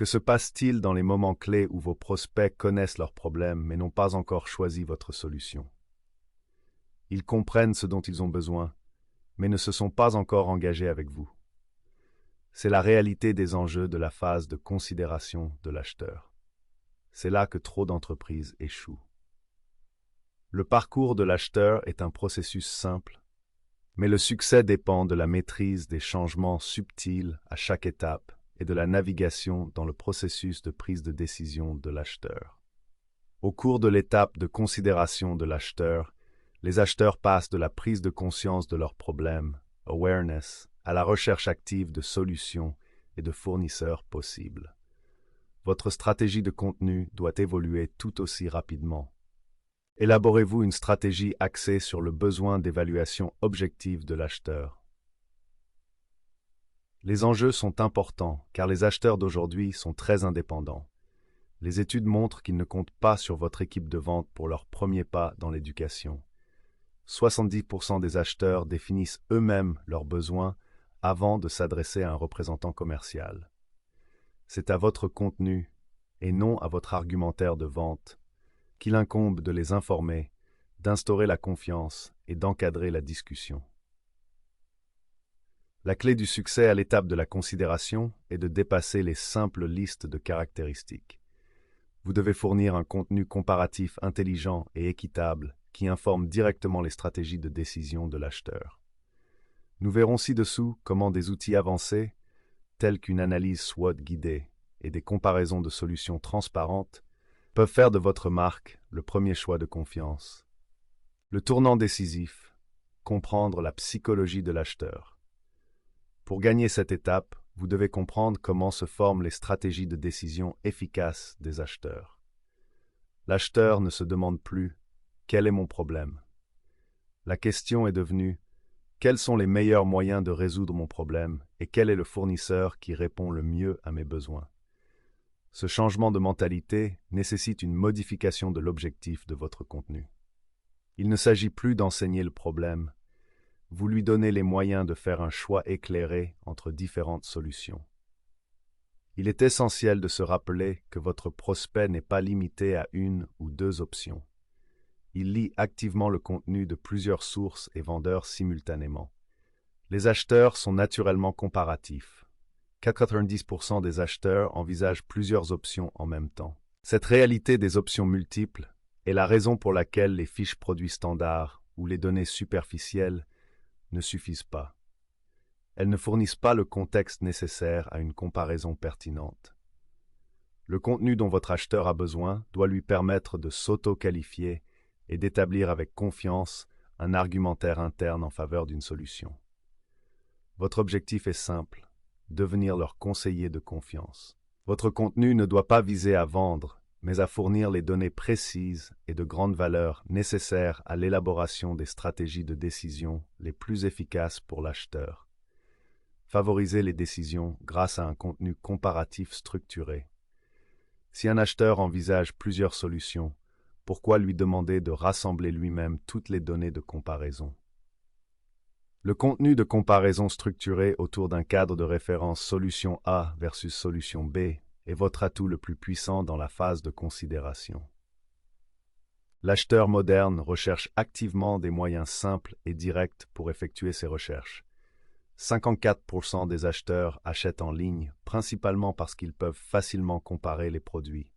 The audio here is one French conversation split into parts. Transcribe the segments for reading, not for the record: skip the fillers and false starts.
Que se passe-t-il dans les moments clés où vos prospects connaissent leurs problèmes mais n'ont pas encore choisi votre solution? Ils comprennent ce dont ils ont besoin, mais ne se sont pas encore engagés avec vous. C'est la réalité des enjeux de la phase de considération de l'acheteur. C'est là que trop d'entreprises échouent. Le parcours de l'acheteur est un processus simple, mais le succès dépend de la maîtrise des changements subtils à chaque étape et de la navigation dans le processus de prise de décision de l'acheteur. Au cours de l'étape de considération de l'acheteur, les acheteurs passent de la prise de conscience de leurs problèmes, awareness, à la recherche active de solutions et de fournisseurs possibles. Votre stratégie de contenu doit évoluer tout aussi rapidement. Élaborez-vous une stratégie axée sur le besoin d'évaluation objective de l'acheteur. Les enjeux sont importants car les acheteurs d'aujourd'hui sont très indépendants. Les études montrent qu'ils ne comptent pas sur votre équipe de vente pour leur premier pas dans l'éducation. 70% des acheteurs définissent eux-mêmes leurs besoins avant de s'adresser à un représentant commercial. C'est à votre contenu, et non à votre argumentaire de vente, qu'il incombe de les informer, d'instaurer la confiance et d'encadrer la discussion. La clé du succès à l'étape de la considération est de dépasser les simples listes de caractéristiques. Vous devez fournir un contenu comparatif intelligent et équitable qui informe directement les stratégies de décision de l'acheteur. Nous verrons ci-dessous comment des outils avancés, tels qu'une analyse SWOT guidée et des comparaisons de solutions transparentes, peuvent faire de votre marque le premier choix de confiance. Le tournant décisif, comprendre la psychologie de l'acheteur. Pour gagner cette étape, vous devez comprendre comment se forment les stratégies de décision efficaces des acheteurs. L'acheteur ne se demande plus « Quel est mon problème ?» La question est devenue « Quels sont les meilleurs moyens de résoudre mon problème et quel est le fournisseur qui répond le mieux à mes besoins ?» Ce changement de mentalité nécessite une modification de l'objectif de votre contenu. Il ne s'agit plus d'enseigner le problème, vous lui donnez les moyens de faire un choix éclairé entre différentes solutions. Il est essentiel de se rappeler que votre prospect n'est pas limité à une ou deux options. Il lit activement le contenu de plusieurs sources et vendeurs simultanément. Les acheteurs sont naturellement comparatifs. 90% des acheteurs envisagent plusieurs options en même temps. Cette réalité des options multiples est la raison pour laquelle les fiches produits standards ou les données superficielles ne suffisent pas. Elles ne fournissent pas le contexte nécessaire à une comparaison pertinente. Le contenu dont votre acheteur a besoin doit lui permettre de s'auto-qualifier et d'établir avec confiance un argumentaire interne en faveur d'une solution. Votre objectif est simple, devenir leur conseiller de confiance. Votre contenu ne doit pas viser à vendre, mais à fournir les données précises et de grande valeur nécessaires à l'élaboration des stratégies de décision les plus efficaces pour l'acheteur. Favorisez les décisions grâce à un contenu comparatif structuré. Si un acheteur envisage plusieurs solutions, pourquoi lui demander de rassembler lui-même toutes les données de comparaison? Le contenu de comparaison structuré autour d'un cadre de référence solution A versus solution B est votre atout le plus puissant dans la phase de considération. L'acheteur moderne recherche activement des moyens simples et directs pour effectuer ses recherches. 54% des acheteurs achètent en ligne, principalement parce qu'ils peuvent facilement comparer les produits.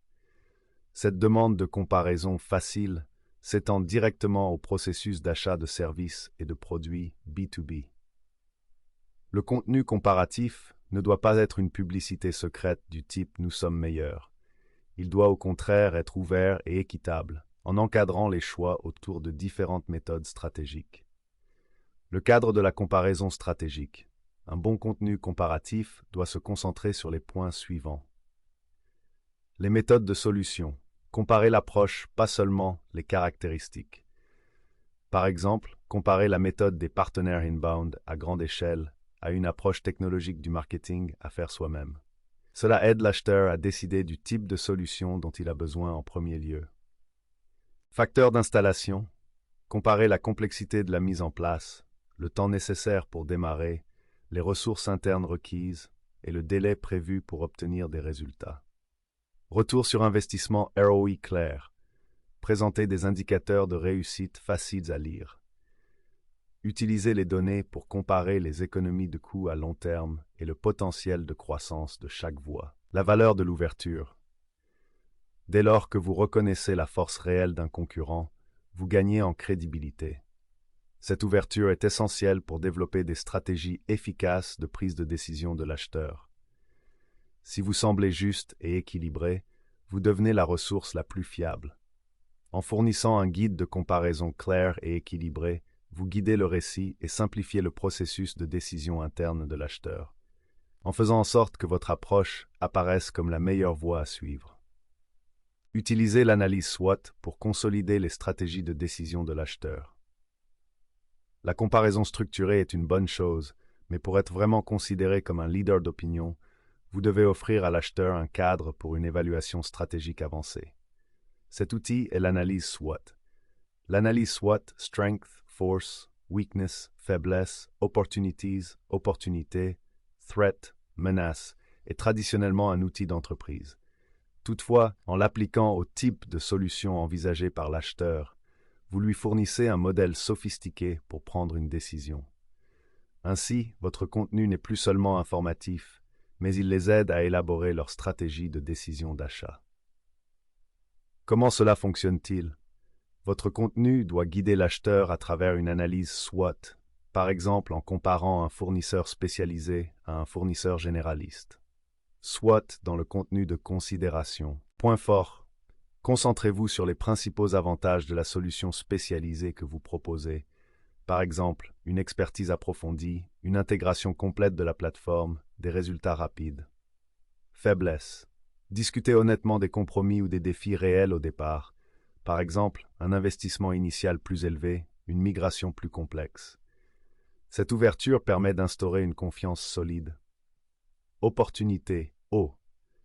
Cette demande de comparaison facile s'étend directement au processus d'achat de services et de produits B2B. Le contenu comparatif ne doit pas être une publicité secrète du type « nous sommes meilleurs ». Il doit au contraire être ouvert et équitable, en encadrant les choix autour de différentes méthodes stratégiques. Le cadre de la comparaison stratégique. Un bon contenu comparatif doit se concentrer sur les points suivants. Les méthodes de solution. Comparer l'approche, pas seulement les caractéristiques. Par exemple, comparer la méthode des partenaires inbound à grande échelle à une approche technologique du marketing à faire soi-même. Cela aide l'acheteur à décider du type de solution dont il a besoin en premier lieu. Facteurs d'installation. Comparer la complexité de la mise en place, le temps nécessaire pour démarrer, les ressources internes requises, et le délai prévu pour obtenir des résultats. Retour sur investissement ROI clair. Présentez des indicateurs de réussite faciles à lire. Utilisez les données pour comparer les économies de coûts à long terme et le potentiel de croissance de chaque voie. La valeur de l'ouverture. Dès lors que vous reconnaissez la force réelle d'un concurrent, vous gagnez en crédibilité. Cette ouverture est essentielle pour développer des stratégies efficaces de prise de décision de l'acheteur. Si vous semblez juste et équilibré, vous devenez la ressource la plus fiable. En fournissant un guide de comparaison clair et équilibré, vous guidez le récit et simplifiez le processus de décision interne de l'acheteur, en faisant en sorte que votre approche apparaisse comme la meilleure voie à suivre. Utilisez l'analyse SWOT pour consolider les stratégies de décision de l'acheteur. La comparaison structurée est une bonne chose, mais pour être vraiment considéré comme un leader d'opinion, vous devez offrir à l'acheteur un cadre pour une évaluation stratégique avancée. Cet outil est l'analyse SWOT. L'analyse SWOT, Strength, Force, Weakness, Faiblesse, Opportunities, Opportunité, Threat, Menace, est traditionnellement un outil d'entreprise. Toutefois, en l'appliquant au type de solution envisagée par l'acheteur, vous lui fournissez un modèle sophistiqué pour prendre une décision. Ainsi, votre contenu n'est plus seulement informatif, mais il les aide à élaborer leur stratégie de décision d'achat. Comment cela fonctionne-t-il? Votre contenu doit guider l'acheteur à travers une analyse SWOT, par exemple en comparant un fournisseur spécialisé à un fournisseur généraliste. SWOT dans le contenu de considération. Point fort. Concentrez-vous sur les principaux avantages de la solution spécialisée que vous proposez. Par exemple, une expertise approfondie, une intégration complète de la plateforme, des résultats rapides. Faiblesse. Discutez honnêtement des compromis ou des défis réels au départ. Par exemple, un investissement initial plus élevé, une migration plus complexe. Cette ouverture permet d'instaurer une confiance solide. Opportunité. O.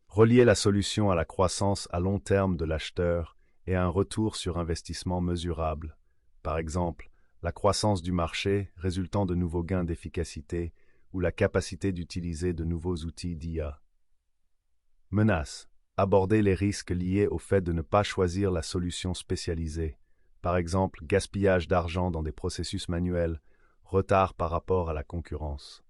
Relier la solution à la croissance à long terme de l'acheteur et à un retour sur investissement mesurable. Par exemple, la croissance du marché résultant de nouveaux gains d'efficacité ou la capacité d'utiliser de nouveaux outils d'IA. Menace. Aborder les risques liés au fait de ne pas choisir la solution spécialisée. Par exemple, gaspillage d'argent dans des processus manuels, retard par rapport à la concurrence.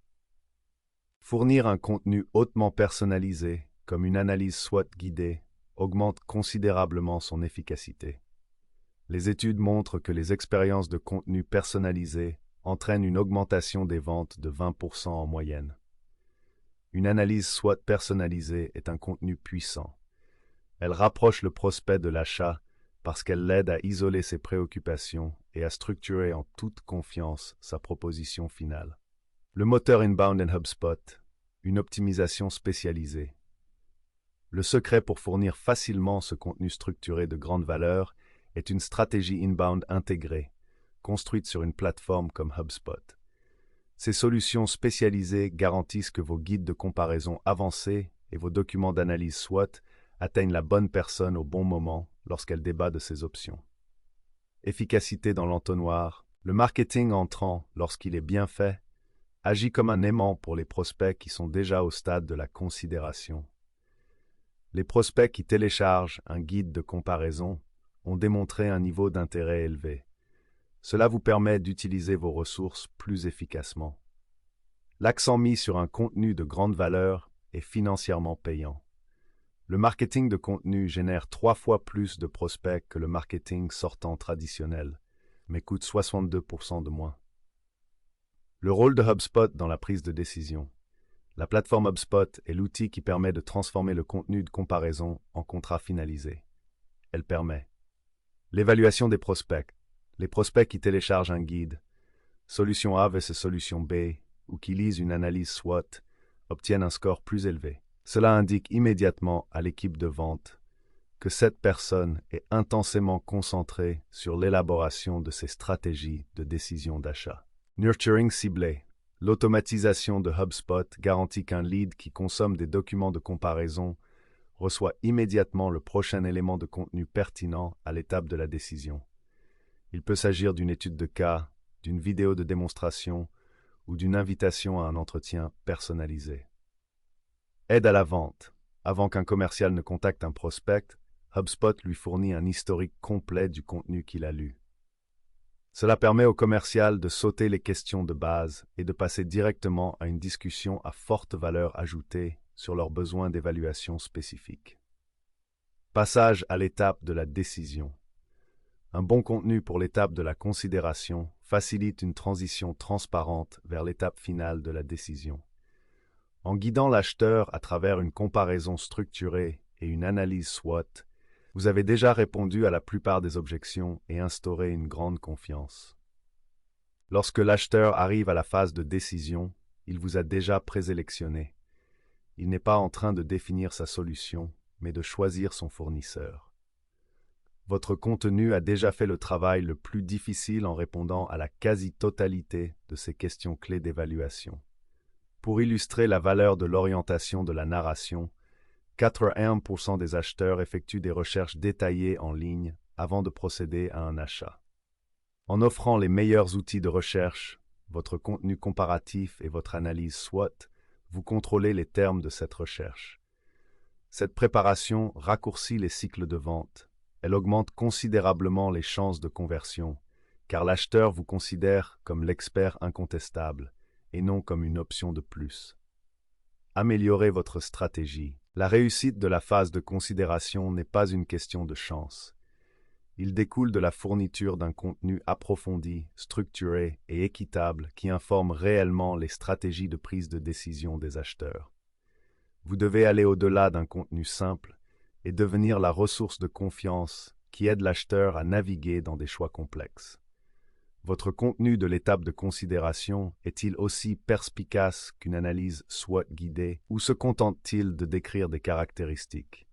Fournir un contenu hautement personnalisé, comme une analyse SWOT guidée, augmente considérablement son efficacité. Les études montrent que les expériences de contenu personnalisé entraînent une augmentation des ventes de 20% en moyenne. Une analyse SWOT personnalisée est un contenu puissant. Elle rapproche le prospect de l'achat parce qu'elle l'aide à isoler ses préoccupations et à structurer en toute confiance sa proposition finale. Le moteur inbound en HubSpot, une optimisation spécialisée. Le secret pour fournir facilement ce contenu structuré de grande valeur est une stratégie inbound intégrée, construite sur une plateforme comme HubSpot. Ces solutions spécialisées garantissent que vos guides de comparaison avancés et vos documents d'analyse SWOT atteignent la bonne personne au bon moment lorsqu'elle débat de ses options. Efficacité dans l'entonnoir. Le marketing entrant, lorsqu'il est bien fait, agit comme un aimant pour les prospects qui sont déjà au stade de la considération. Les prospects qui téléchargent un guide de comparaison ont démontré un niveau d'intérêt élevé. Cela vous permet d'utiliser vos ressources plus efficacement. L'accent mis sur un contenu de grande valeur est financièrement payant. Le marketing de contenu génère 3 fois plus de prospects que le marketing sortant traditionnel, mais coûte 62% de moins. Le rôle de HubSpot dans la prise de décision. La plateforme HubSpot est l'outil qui permet de transformer le contenu de comparaison en contrat finalisé. Elle permet l'évaluation des prospects. Les prospects qui téléchargent un guide, solution A versus solution B, ou qui lisent une analyse SWOT, obtiennent un score plus élevé. Cela indique immédiatement à l'équipe de vente que cette personne est intensément concentrée sur l'élaboration de ses stratégies de décision d'achat. Nurturing ciblé. L'automatisation de HubSpot garantit qu'un lead qui consomme des documents de comparaison reçoit immédiatement le prochain élément de contenu pertinent à l'étape de la décision. Il peut s'agir d'une étude de cas, d'une vidéo de démonstration ou d'une invitation à un entretien personnalisé. Aide à la vente. Avant qu'un commercial ne contacte un prospect, HubSpot lui fournit un historique complet du contenu qu'il a lu. Cela permet au commercial de sauter les questions de base et de passer directement à une discussion à forte valeur ajoutée sur leurs besoins d'évaluation spécifiques. Passage à l'étape de la décision. Un bon contenu pour l'étape de la considération facilite une transition transparente vers l'étape finale de la décision. En guidant l'acheteur à travers une comparaison structurée et une analyse SWOT, vous avez déjà répondu à la plupart des objections et instauré une grande confiance. Lorsque l'acheteur arrive à la phase de décision, il vous a déjà présélectionné. Il n'est pas en train de définir sa solution, mais de choisir son fournisseur. Votre contenu a déjà fait le travail le plus difficile en répondant à la quasi-totalité de ces questions clés d'évaluation. Pour illustrer la valeur de l'orientation de la narration, 81% des acheteurs effectuent des recherches détaillées en ligne avant de procéder à un achat. En offrant les meilleurs outils de recherche, votre contenu comparatif et votre analyse SWOT, vous contrôlez les termes de cette recherche. Cette préparation raccourcit les cycles de vente. Elle augmente considérablement les chances de conversion, car l'acheteur vous considère comme l'expert incontestable et non comme une option de plus. Améliorez votre stratégie. La réussite de la phase de considération n'est pas une question de chance. Il découle de la fourniture d'un contenu approfondi, structuré et équitable qui informe réellement les stratégies de prise de décision des acheteurs. Vous devez aller au-delà d'un contenu simple et devenir la ressource de confiance qui aide l'acheteur à naviguer dans des choix complexes. Votre contenu de l'étape de considération est-il aussi perspicace qu'une analyse SWOT guidée ou se contente-t-il de décrire des caractéristiques?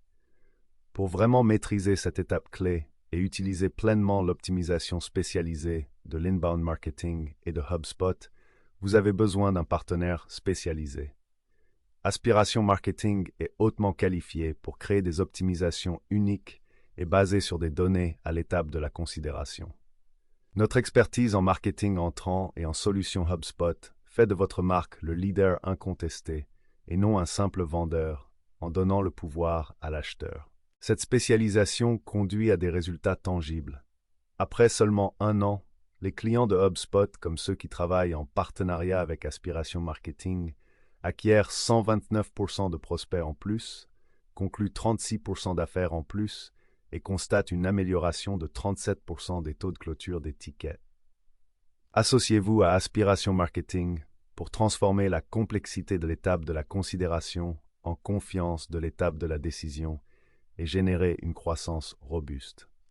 Pour vraiment maîtriser cette étape clé et utiliser pleinement l'optimisation spécialisée de l'inbound marketing et de HubSpot, vous avez besoin d'un partenaire spécialisé. Aspiration Marketing est hautement qualifié pour créer des optimisations uniques et basées sur des données à l'étape de la considération. Notre expertise en marketing entrant et en solutions HubSpot fait de votre marque le leader incontesté et non un simple vendeur, en donnant le pouvoir à l'acheteur. Cette spécialisation conduit à des résultats tangibles. Après seulement 1 an, les clients de HubSpot, comme ceux qui travaillent en partenariat avec Aspiration Marketing, acquièrent 129% de prospects en plus, concluent 36% d'affaires en plus et constatent une amélioration de 37% des taux de clôture des tickets. Associez-vous à Aspiration Marketing pour transformer la complexité de l'étape de la considération en confiance de l'étape de la décision et générer une croissance robuste.